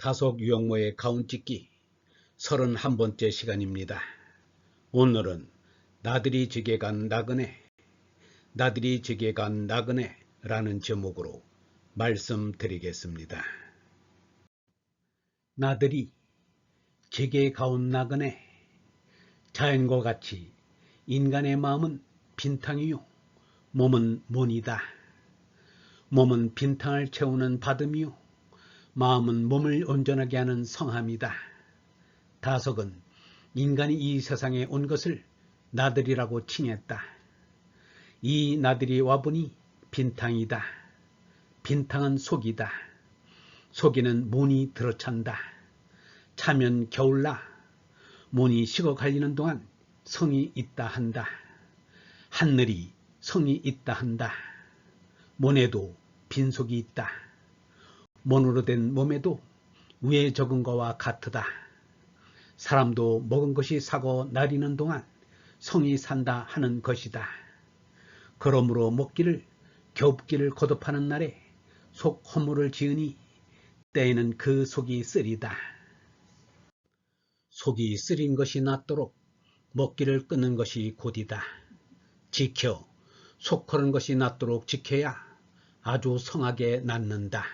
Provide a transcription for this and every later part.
다속 유영모의 가운찢기 31번째 시간입니다. 오늘은 나들이 지게 간 나그네, 나들이 지게 간 나그네 라는 제목으로 말씀드리겠습니다. 나들이 지게 가온 나그네. 자연과 같이 인간의 마음은 빈탕이요 몸은 문이다. 몸은 빈탕을 채우는 바듬이요 마음은 몸을 온전하게 하는 성함이다. 다속은 인간이 이 세상에 온 것을 나들이라고 칭했다. 이 나들이 와보니 빈탕이다. 빈탕은 속이다. 속에는 문이 들어찬다. 차면 겨울나 문이 식어 갈리는 동안 성이 있다 한다. 하늘이 성이 있다 한다. 문에도 빈속이 있다. 문으로 된 몸에도 위에 적은 것과 같으다. 사람도 먹은 것이 사고 나리는 동안 성이 산다 하는 것이다. 그러므로 먹기를 겹기를 거듭하는 날에 속 허물을 지으니 때에는 그 속이 쓰리다. 속이 쓰린 것이 낫도록 먹기를 끊는 것이 곧이다. 지켜 속 허른 것이 낫도록 지켜야 아주 성하게 낫는다.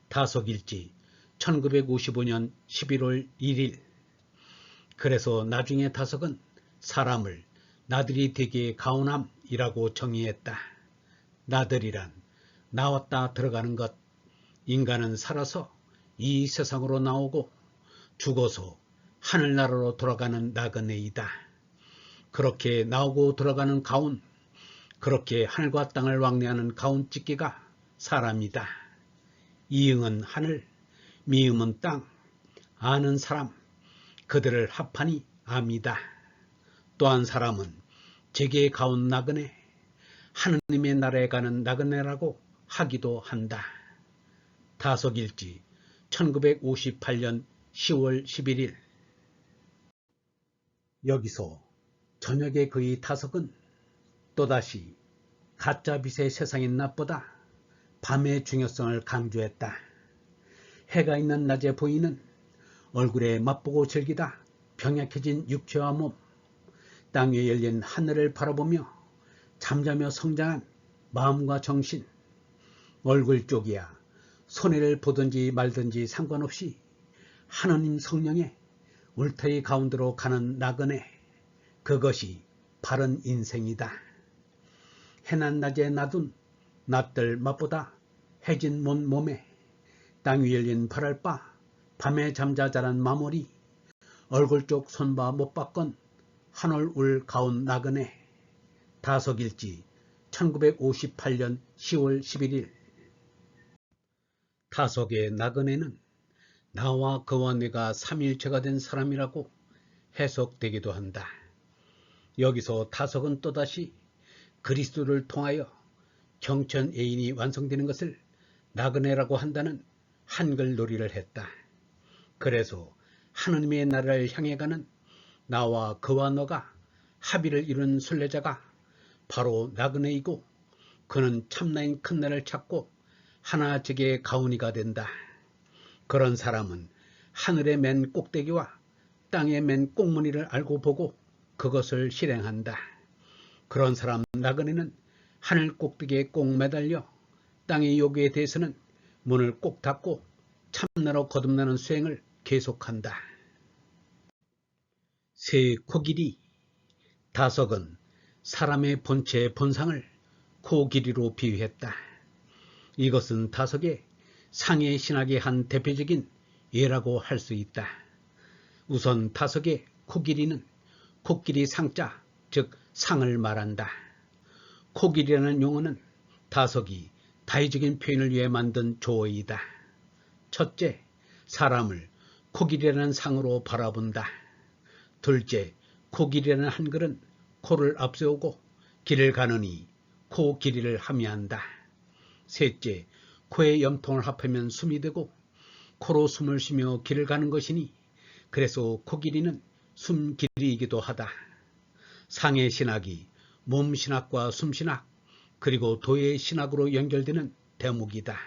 다속일지 1955년 11월 1일. 그래서 나중에 다속은 사람을 나들이 되게 가온함이라고 정의했다. 나들이란 나왔다 들어가는 것. 인간은 살아서 이 세상으로 나오고 죽어서 하늘나라로 돌아가는 나그네이다. 그렇게 나오고 들어가는 가온, 그렇게 하늘과 땅을 왕래하는 가온찢기가 사람이다. 이응은 하늘, 미음은 땅, 아는 사람, 그들을 합하니 압니다. 또한 사람은 제게 가온 나그네, 하느님의 나라에 가는 나그네라고 하기도 한다. 다속일지 1958년 10월 11일. 여기서 저녁에 그의 다속은 또다시 가짜빛의 세상인 낮보다 밤의 중요성을 강조했다. 해가 있는 낮에 보이는 얼굴에 맛보고 즐기다 병약해진 육체와 몸, 땅 위에 열린 하늘을 바라보며 잠자며 성장한 마음과 정신, 얼굴 쪽이야 손해를 보든지 말든지 상관없이 하느님 성령의 울타리 가운데로 가는 나그네, 그것이 바른 인생이다. 해난 낮에 놔둔 낫들 맛보다 해진 몸에 땅 위 열린 발알바, 밤에 잠자자란 마무리, 얼굴 쪽 손봐 못 봤건 한올 울 가온 나그네. 다속일지 1958년 10월 11일. 다속의 나그네는 나와 그와 내가 삼일체가 된 사람이라고 해석되기도 한다. 여기서 다속은 또다시 그리스도를 통하여 경천애인이 완성되는 것을 나그네라고 한다는 한글 놀이를 했다. 그래서 하느님의 나라를 향해 가는 나와 그와 너가 합의를 이룬 순례자가 바로 나그네이고, 그는 참나인 큰 나를 찾고 하나 제게 가온이가 된다. 그런 사람은 하늘의 맨 꼭대기와 땅의 맨 꼭무늬를 알고 보고 그것을 실행한다. 그런 사람 나그네는 하늘 꼭대기에 꼭 매달려 땅의 요구에 대해서는 문을 꼭 닫고 참나로 거듭나는 수행을 계속한다. 새 코길이. 다속은 사람의 본체의 본상을 코 길이로 비유했다. 이것은 다속의 상해 신학의 한 대표적인 예라고 할 수 있다. 우선 다속의 코 길이는 코끼리 상자, 즉 상을 말한다. 코길이라는 용어는 다속이 다의적인 표현을 위해 만든 조어이다. 첫째, 사람을 코길이라는 상으로 바라본다. 둘째, 코길이라는 한글은 코를 앞세우고 길을 가느니 코 길이를 함의한다. 셋째, 코에 염통을 합하면 숨이 되고 코로 숨을 쉬며 길을 가는 것이니 그래서 코길이는 숨길이이기도 하다. 상해 신학이 몸 신학과 숨 신학 그리고 도의 신학으로 연결되는 대목이다.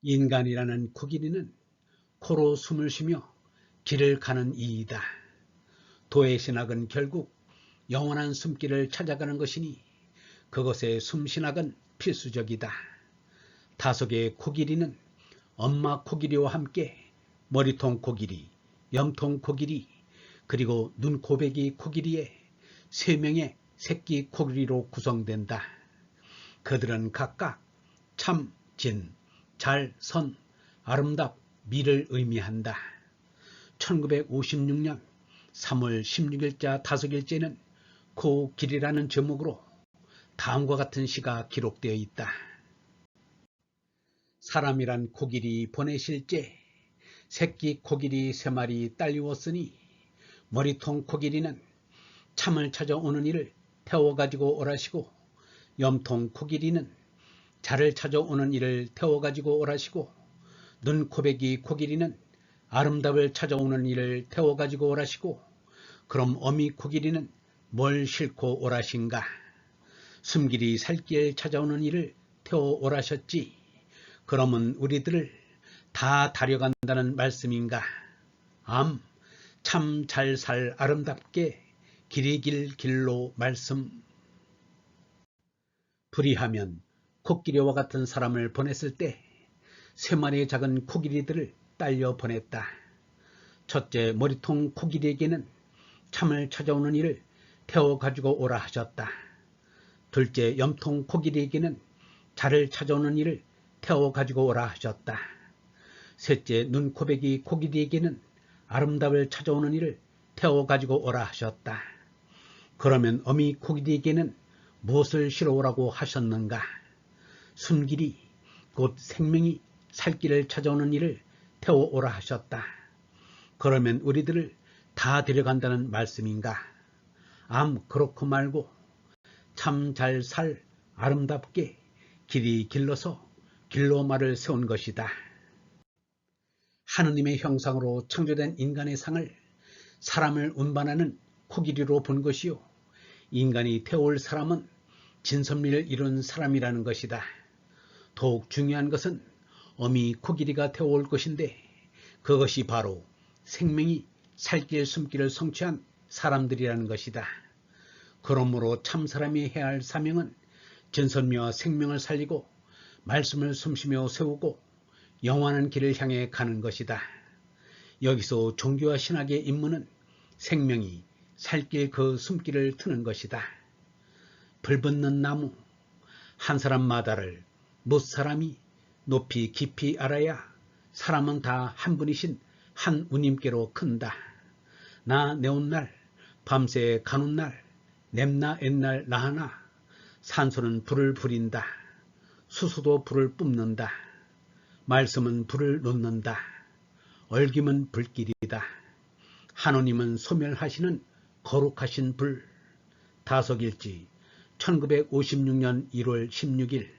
인간이라는 코끼리는 코로 숨을 쉬며 길을 가는 이이다. 도의 신학은 결국 영원한 숨길을 찾아가는 것이니 그것의 숨신학은 필수적이다. 다섯의 코끼리는 엄마 코끼리와 함께 머리통 코끼리, 염통 코끼리, 그리고 눈코배기 코끼리의 3명의 새끼 코끼리로 구성된다. 그들은 각각 참, 진, 잘, 선, 아름답, 미를 의미한다. 1956년 3월 16일자 다섯일째는 코길이라는 제목으로 다음과 같은 시가 기록되어 있다. 사람이란 코끼리 보내실제 새끼 코끼리 3마리 딸리웠으니 머리통 코끼리는 참을 찾아오는 이를 태워가지고 오라시고 염통 코끼리는 자를 찾아오는 이를 태워가지고 오라시고 눈코배기 코끼리는 아름답을 찾아오는 이를 태워가지고 오라시고 그럼 어미 코끼리는 뭘 싣고 오라신가? 숨길이 살길 찾아오는 이를 태워 오라셨지. 그러면 우리들을 다 다려간다는 말씀인가? 참 잘 살 아름답게 길이 길 길로 말씀. 불의하면 코끼리와 같은 사람을 보냈을 때 3마리의 작은 코끼리들을 딸려 보냈다. 첫째 머리통 코끼리에게는 참을 찾아오는 이를 태워 가지고 오라 하셨다. 둘째 염통 코끼리에게는 자를 찾아오는 이를 태워 가지고 오라 하셨다. 셋째 눈코배기 코끼리에게는 아름답을 찾아오는 이를 태워 가지고 오라 하셨다. 그러면 어미 코끼리에게는 무엇을 실어오라고 하셨는가? 숨길이 곧 생명이 살 길을 찾아오는 이를 태워 오라 하셨다. 그러면 우리들을 다 데려간다는 말씀인가? 그렇고 말고 참 잘 살 아름답게 길이 길러서 길로마를 세운 것이다. 하느님의 형상으로 창조된 인간의 상을 사람을 운반하는 코끼리로 본 것이요 인간이 태워올 사람은 진선미를 이룬 사람이라는 것이다. 더욱 중요한 것은 어미 코끼리가 태워올 것인데 그것이 바로 생명이 살길 숨길을 성취한 사람들이라는 것이다. 그러므로 참사람이 해야 할 사명은 진선미와 생명을 살리고 말씀을 숨쉬며 세우고 영원한 길을 향해 가는 것이다. 여기서 종교와 신학의 임무는 생명이 살길 그 숨길을 트는 것이다. 불붙는 나무 한 사람마다를 못 사람이 높이 깊이 알아야 사람은 다 한 분이신 한 우님께로 큰다. 나 내온 날 밤새 가는 날 냄나 옛날 나하나 산소는 불을 부린다. 수소도 불을 뿜는다. 말씀은 불을 놓는다. 얽힘은 불길이다. 하느님은 소멸하시는 거룩하신 불. 다섯일지 1956년 1월 16일.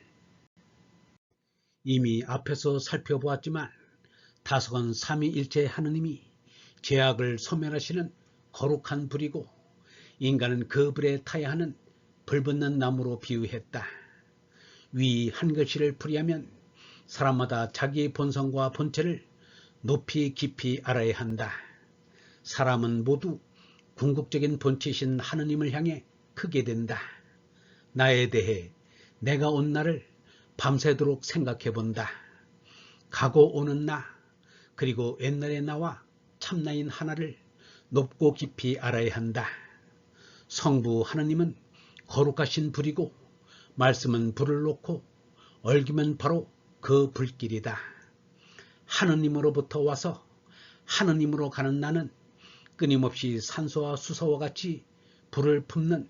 이미 앞에서 살펴보았지만 다섯은 삼위일체 하느님이 죄악을 소멸하시는 거룩한 불이고 인간은 그 불에 타야 하는 불붙는 나무로 비유했다. 위 한 글씨를 풀이하면 사람마다 자기의 본성과 본체를 높이 깊이 알아야 한다. 사람은 모두 궁극적인 본체이신 하느님을 향해 크게 된다. 나에 대해 내가 온 날을 밤새도록 생각해 본다. 가고 오는 나 그리고 옛날의 나와 참나인 하나를 높고 깊이 알아야 한다. 성부 하느님은 거룩하신 불이고 말씀은 불을 놓고 얽으면 바로 그 불길이다. 하느님으로부터 와서 하느님으로 가는 나는 끊임없이 산소와 수소와 같이 불을 품는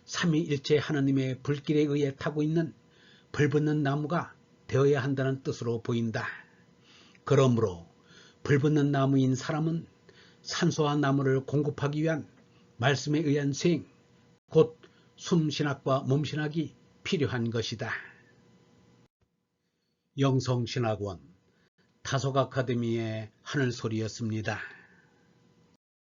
삼위일체 하느님의 불길에 의해 타고 있는 불붙는 나무가 되어야 한다는 뜻으로 보인다. 그러므로 불붙는 나무인 사람은 산소와 나무를 공급하기 위한 말씀에 의한 수행, 곧 숨신학과 몸신학이 필요한 것이다. 영성신학원 다속 아카데미의 하늘소리였습니다.